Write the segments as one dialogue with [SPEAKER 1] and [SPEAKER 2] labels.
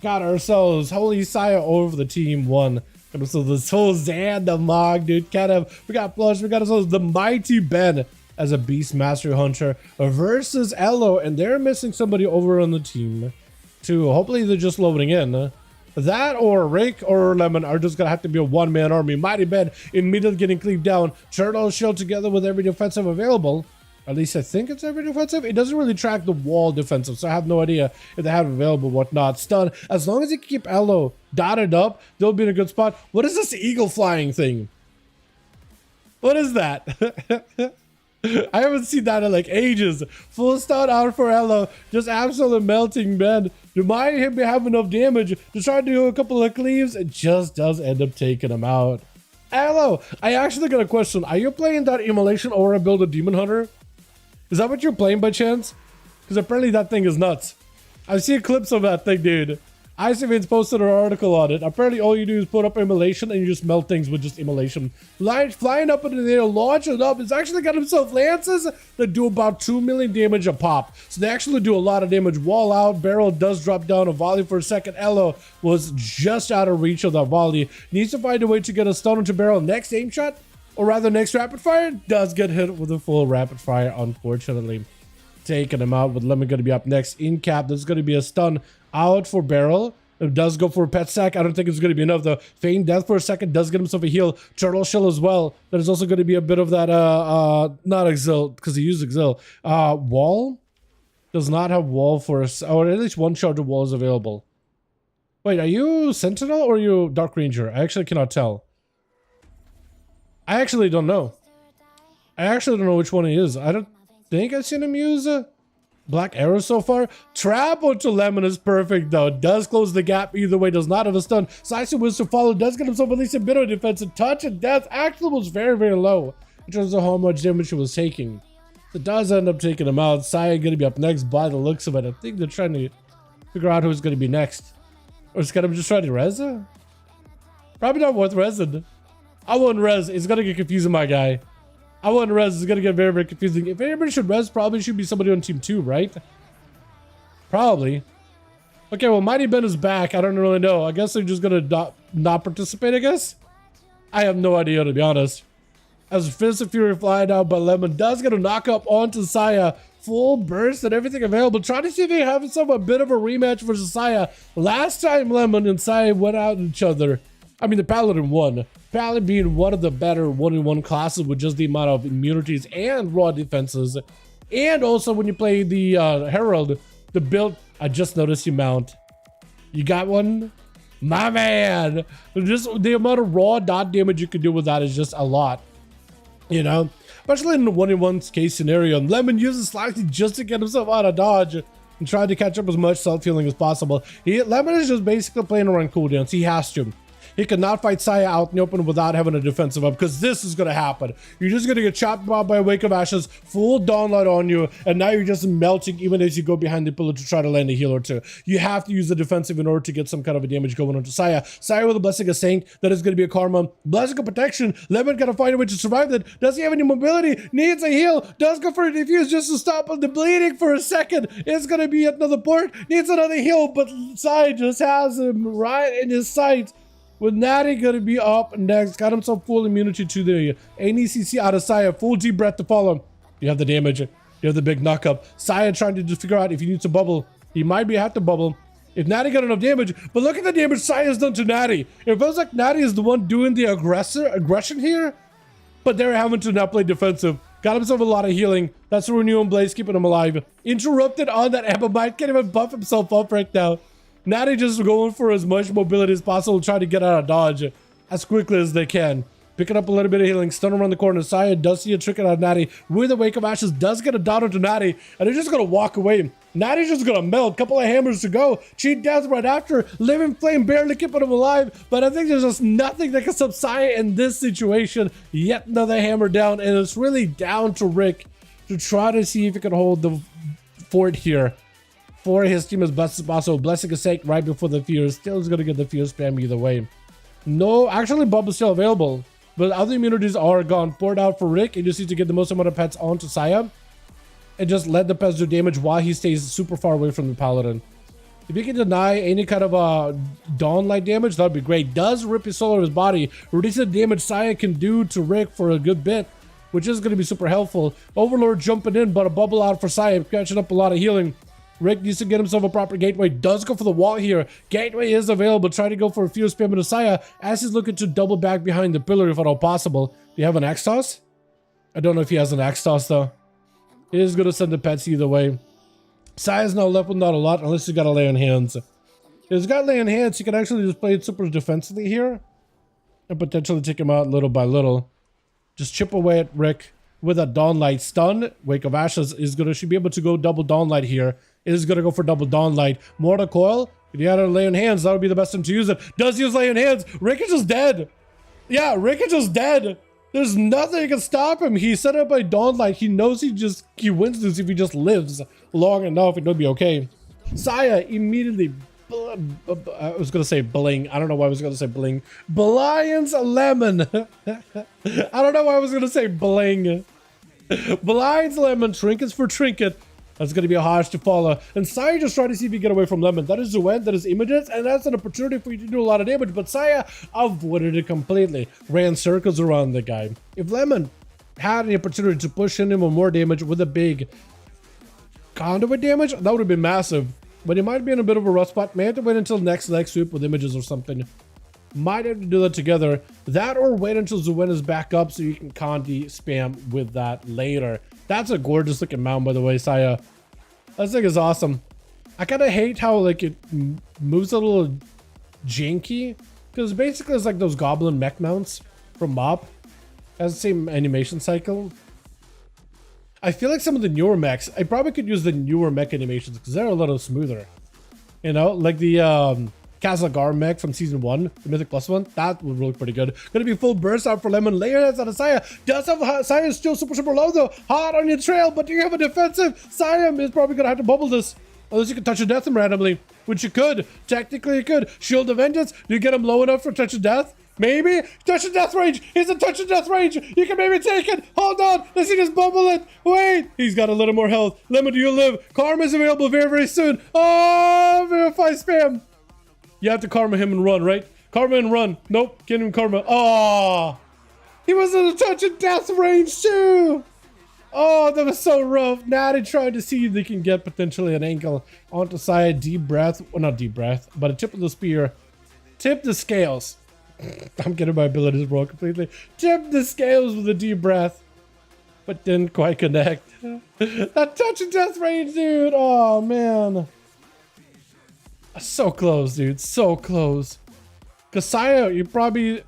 [SPEAKER 1] got ourselves Holy Saya over the team one. And so this whole Zandamog, dude, we got Flush, we got ourselves the Mighty Ben as a Beast Master Hunter versus Elo, and they're missing somebody over on the team too. Hopefully they're just loading in. That or Rick or Lemon are just gonna have to be a one-man army. Mighty Ben immediately getting cleaved down. Turtle Shield together with every defensive available. At least I think it's every defensive. It doesn't really track the wall defensive, so I have no idea if they have available whatnot. Stun. As long as you keep Elo dotted up, they'll be in a good spot. What is this eagle flying thing? What is that? I haven't seen that in like ages. Full stun out for Elo. Just absolute melting Ben. You might him have enough damage to try to do a couple of cleaves. It just does end up taking him out. Elo, I actually got a question. Are you playing that Immolation Aura build a Demon Hunter? Is that what you're playing by chance? Because apparently that thing is nuts. I've seen clips of that thing, dude. IceVane's posted an article on it. Apparently all you do is put up Immolation and you just melt things with just Immolation. Flying up into the air, launch it up. It's actually got himself lances that do about 2 million damage a pop. So they actually do a lot of damage. Wall out, barrel does drop down a volley for a second. Elo was just out of reach of that volley. Needs to find a way to get a stun into barrel. Next aim shot, or rather next rapid fire, does get hit with a full rapid fire, unfortunately. Taking him out with Lemon going to be up next. In cap, there's going to be a stun out for barrel. It does go for a pet sack. I don't think it's going to be enough though. Feign death for a second, does get himself a heal. Turtle Shell as well. There's also going to be a bit of that, not Exil, because he used Exil. Wall? Does not have wall for us, or at least one charge of wall is available. Wait, are you Sentinel or are you Dark Ranger? I actually cannot tell. I actually don't know. I actually don't know which one he is. I don't think I've seen him use Black Arrow so far. Trap onto Lemon is perfect though. Does close the gap either way. Does not have a stun. Saisu wins to follow. Does get himself at least a bit of defensive touch, and death actually was very, very low in terms of how much damage he was taking. It does end up taking him out. Saya going to be up next by the looks of it. I think they're trying to figure out who's going to be next. Or is Skedam just trying to res? Probably not worth resing. I wouldn't res. It's going to get confusing, my guy. I wouldn't res. It's going to get very, very confusing. If anybody should res, probably should be somebody on team 2, right? Probably. Okay, well, Mighty Ben is back. I don't really know. I guess they're just going to not participate, I guess? I have no idea, to be honest. As Fist of Fury flying out, but Lemon does get a knock up onto Saya. Full burst and everything available. Trying to see if they have themselves a bit of a rematch versus Saya. Last time Lemon and Saya went out each other. I mean, the Paladin won. Paladin being one of the better 1v1 classes with just the amount of immunities and raw defenses. And also when you play the Herald, the build, I just noticed you mount. You got one? My man! Just the amount of raw dot damage you can do with that is just a lot. You know? Especially in the 1v1 case scenario. And Lemon uses slightly just to get himself out of dodge and try to catch up as much self-healing as possible. Lemon is just basically playing around cooldowns. He has to. He cannot fight Saya out in the open without having a defensive up, because this is going to happen. You're just going to get chopped out by a Wake of Ashes, full Dawnlight on you, and now you're just melting even as you go behind the pillar to try to land a heal or two. You have to use the defensive in order to get some kind of a damage going onto Saya. Saya with a Blessing of Saint, that is going to be a Karma. Blessing of Protection, Lemon got to find a way to survive that. Does he have any mobility? Needs a heal. Does go for a defuse just to stop the bleeding for a second. It's going to be another port. Needs another heal, but Saya just has him right in his sights. With Natty gonna be up next, got himself full immunity to the ANECC out of Saya, full deep breath to follow. You have the damage, you have the big knock up. Saya trying to just figure out if he needs to bubble. He might have to bubble. If Natty got enough damage, but look at the damage Saya's done to Natty. It feels like Natty is the one doing the aggression here, but they're having to now play defensive. Got himself a lot of healing. That's the Renewing Blaze keeping him alive. Interrupted on that Ammonite, can't even buff himself up right now. Natty just going for as much mobility as possible, trying to get out of dodge as quickly as they can. Picking up a little bit of healing, stun around the corner. Saya does see a trick out of Natty. With the Wake of Ashes, does get a dot onto Natty, and they're just going to walk away. Natty's just going to melt. Couple of hammers to go. Cheat death right after. Living Flame barely keeping him alive, but I think there's just nothing that can stop Saya in this situation. Yet another hammer down, and it's really down to Rick to try to see if he can hold the fort here for his team as best as possible. Blessing of Sake right before the fear. Still is going to get the fear spam either way. No, actually Bubble's still available, but other immunities are gone. Poured out for Rick. He just needs to get the most amount of pets onto Saya and just let the pets do damage while he stays super far away from the Paladin. If you can deny any kind of dawn light damage, that'd be great. Does rip his soul out of his body, reducing the damage Saya can do to Rick for a good bit, which is going to be super helpful. Overlord jumping in, but a bubble out for Saya, catching up a lot of healing. Rick needs to get himself a proper gateway. Does go for the wall here. Gateway is available. Try to go for a few spam into Saya as he's looking to double back behind the pillar if at all possible. Do you have an axe toss? I don't know if he has an axe toss though. He is going to send the pets either way. Saya's now left with not a lot unless he's got to lay on hands. If he's got to lay on hands, he can actually just play it super defensively here and potentially take him out little by little. Just chip away at Rick with a Dawnlight stun. Wake of Ashes is going to should be able to go double Dawnlight here. Is going to go for double Dawnlight. Mortal Coil. If you had to lay on hands, that would be the best time to use it. Does use lay on hands. Rick is just dead. Yeah, Rick is just dead. There's nothing that can stop him. He's set up by Dawnlight. He knows he wins this if he just lives long enough. It'll be okay. Saya immediately, I was gonna say bling. I don't know why I was gonna say bling. Blion's lemon. I don't know why I was gonna say bling. Blion's lemon. Trinkets for trinket. That's going to be a hard to follow. And Saya just trying to see if he can get away from Lemon. That is Zuen, that is Emotes, and that's an opportunity for you to do a lot of damage. But Saya avoided it completely. Ran circles around the guy. If Lemon had an opportunity to push in him with more damage with a big conduit damage, that would have been massive. But he might be in a bit of a rough spot. May have to wait until next leg sweep with images or something. Might have to do that together. That or wait until Zuen is back up so you can Condi spam with that later. That's a gorgeous looking mount, by the way, Saya. That thing is awesome. I kind of hate how like it moves a little janky, because basically it's like those goblin mech mounts from MoP. Has the same animation cycle. I feel like some of the newer mechs, I probably could use the newer mech animations because they're a little smoother. You know, like the Kazagar mech from season 1, the Mythic Plus one, that would look pretty good. Gonna be full burst out for Lemon. Layer heads out of Saya. Does have Saya is still super low though. Hot on your trail, but do you have a defensive? Saya is probably gonna have to bubble this. Unless you can touch a death him randomly, which you could. Technically you could. Shield of Vengeance. Do you get him low enough for touch of death? Maybe. Touch of death range. He's a touch of death range. You can maybe take it. Hold on. Let's see this bubble it. Wait. He's got a little more health. Lemon, do you live? Karma is available very soon. Oh, verify spam. You have to karma him and run, right? Karma and run. Nope, get him karma. Oh, he was in a touch of death range too. Oh, that was so rough. Natty trying to see if they can get potentially an ankle onto Saya. Deep breath. Well, not deep breath, but a tip of the spear. Tip the scales. I'm getting my abilities wrong completely. Tip the scales with a deep breath, but didn't quite connect. That touch of death range, dude. Oh, man. So close, dude. So close. Because Saya probably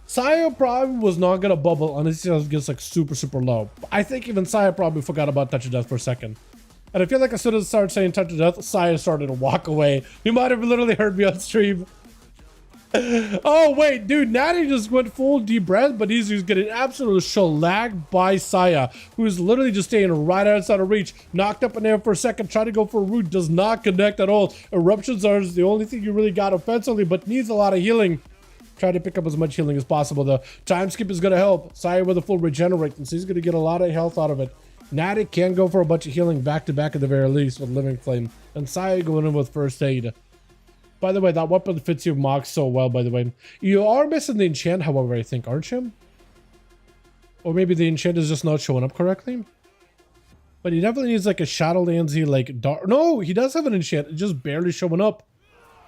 [SPEAKER 1] was not going to bubble unless he gets like super low. I think even Saya probably forgot about Touch of Death for a second. And I feel like as soon as I started saying Touch of Death, Saya started to walk away. You might have literally heard me on stream. Oh, wait, dude. Natty just went full deep breath, but he's just getting absolutely shellacked by Saya, who is literally just staying right outside of reach. Knocked up in there for a second, tried to go for a root, does not connect at all. Eruptions are the only thing you really got offensively, but needs a lot of healing. Try to pick up as much healing as possible, though. Time skip is going to help. Saya with a full regenerate, so he's going to get a lot of health out of it. Natty can go for a bunch of healing back to back at the very least with Living Flame. And Saya going in with First Aid. By the way, that weapon fits your Mox so well, by the way. You are missing the enchant, however, I think, aren't you? Or maybe the enchant is just not showing up correctly. But he definitely needs like a Shadowlandsy, like dark. No, he does have an enchant. It's just barely showing up.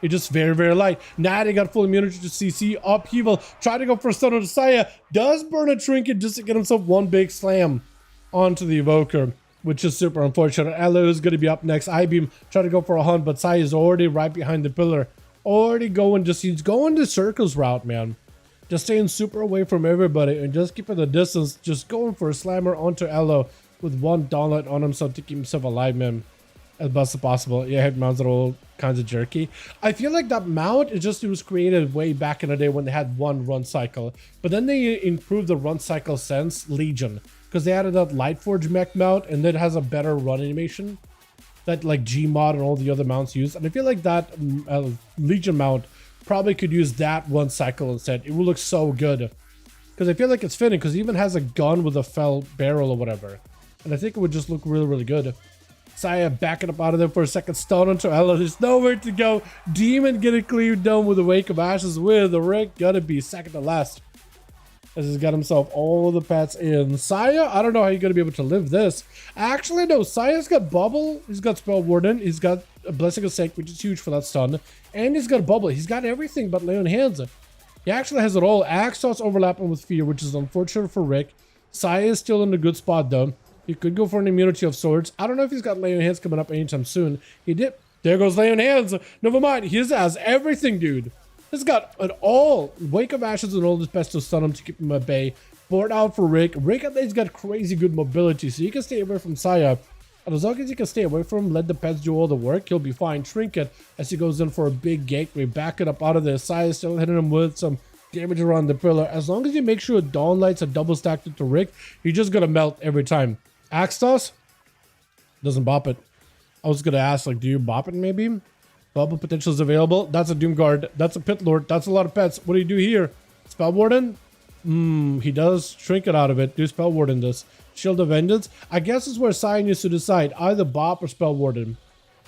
[SPEAKER 1] It's just very light. Natty got full immunity to CC. Upheaval. Try to go for a stun on Saya. Does burn a trinket just to get himself one big slam onto the evoker, which is super unfortunate. Elo is going to be up next. I-beam, try to go for a hunt, but Sai is already right behind the pillar. Already going, he's going the circles route, man. Just staying super away from everybody and just keeping the distance. Just going for a slammer onto Elo with one downlight on himself to keep himself alive, man. As best as possible. Yeah, head mounts are all kinds of jerky. I feel like that mount, it was created way back in the day when they had one run cycle. But then they improved the run cycle since Legion. Because they added that Lightforge mech mount and it has a better run animation that like Gmod and all the other mounts use. And I feel like that Legion mount probably could use that one cycle instead. It will look so good. Because I feel like it's fitting because it even has a gun with a fell barrel or whatever. And I think it would just look really good. Saya backing up out of there for a second. Stun onto Ella. There's nowhere to go. Demon getting cleared down with a Wake of Ashes with the Rick. Gonna be second to last. As he's got himself all the pets in. Saya, I don't know how you're gonna be able to live this. Actually, no. Saya's got Bubble. He's got Spell Warden. He's got a Blessing of Sink, which is huge for that stun. And he's got Bubble. He's got everything but Lay on Hands. He actually has it all. Axos overlapping with Fear, which is unfortunate for Rick. Saya is still in a good spot, though. He could go for an immunity of sorts. I don't know if he's got Lay on Hands coming up anytime soon. He did. There goes Lay on Hands. Never mind. He has everything, dude. He's got it all. Wake of Ashes and all his best to stun him to keep him at bay. Board out for Rick. Rick, I think, he's got crazy good mobility, so you can stay away from Saya. And as long as you can stay away from him, let the pets do all the work, he'll be fine. Trinket as he goes in for a big gateway. Back it up out of there. Saya's still hitting him with some damage around the pillar. As long as you make sure Dawn Lights are double stacked into Rick, you're just gonna melt every time. Axe Toss doesn't bop it. I was gonna ask, like, do you bop it maybe? Bubble potential is available. That's a Doomguard. That's a Pit Lord. That's a lot of pets. What do you do here? Spell Warden? He does Trinket out of it. Do Spell Warden this. Shield of Vengeance? I guess is where Sai needs to decide. Either Bop or Spell Warden.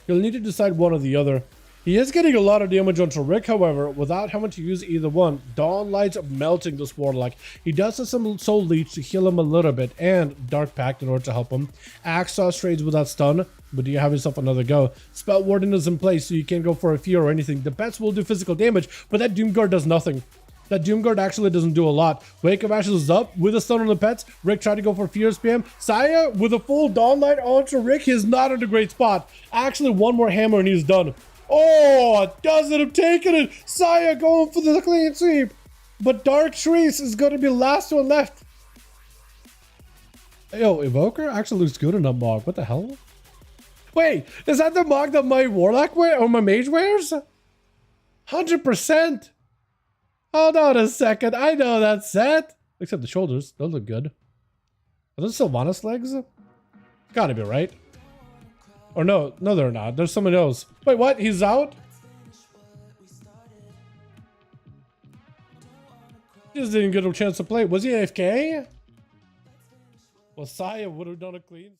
[SPEAKER 1] He'll need to decide one or the other. He is getting a lot of damage onto Rick, however, without having to use either one. Dawn Lights melting this Warlock. He does have some Soul Leech to heal him a little bit, and Dark Pact in order to help him. Axe Toss trades without stun, but do you have yourself another go? Spell Warden is in place, so you can't go for a Fear or anything. The pets will do physical damage, but that Doomguard does nothing. That Doomguard actually doesn't do a lot. Wake of Ashes is up with a stun on the pets. Rick tried to go for Fear spam. Saya with a full Dawn Light onto Rick. He's not in a great spot. Actually, one more hammer and he's done. Oh, doesn't have taken it. Saya going for the clean sweep. But Dark Trace is going to be last one left. Yo, Evoker actually looks good in that Mog. What the hell? Wait, is that the Mog that my Warlock wears or my Mage wears? 100%. Hold on a second. I know that set. Except the shoulders. Those look good. Are those Sylvanas legs? Gotta be right. Or no, they're not. There's someone else. Wait, what? He's out? He just didn't get a chance to play. Was he AFK? Well, Saya would have done a clean.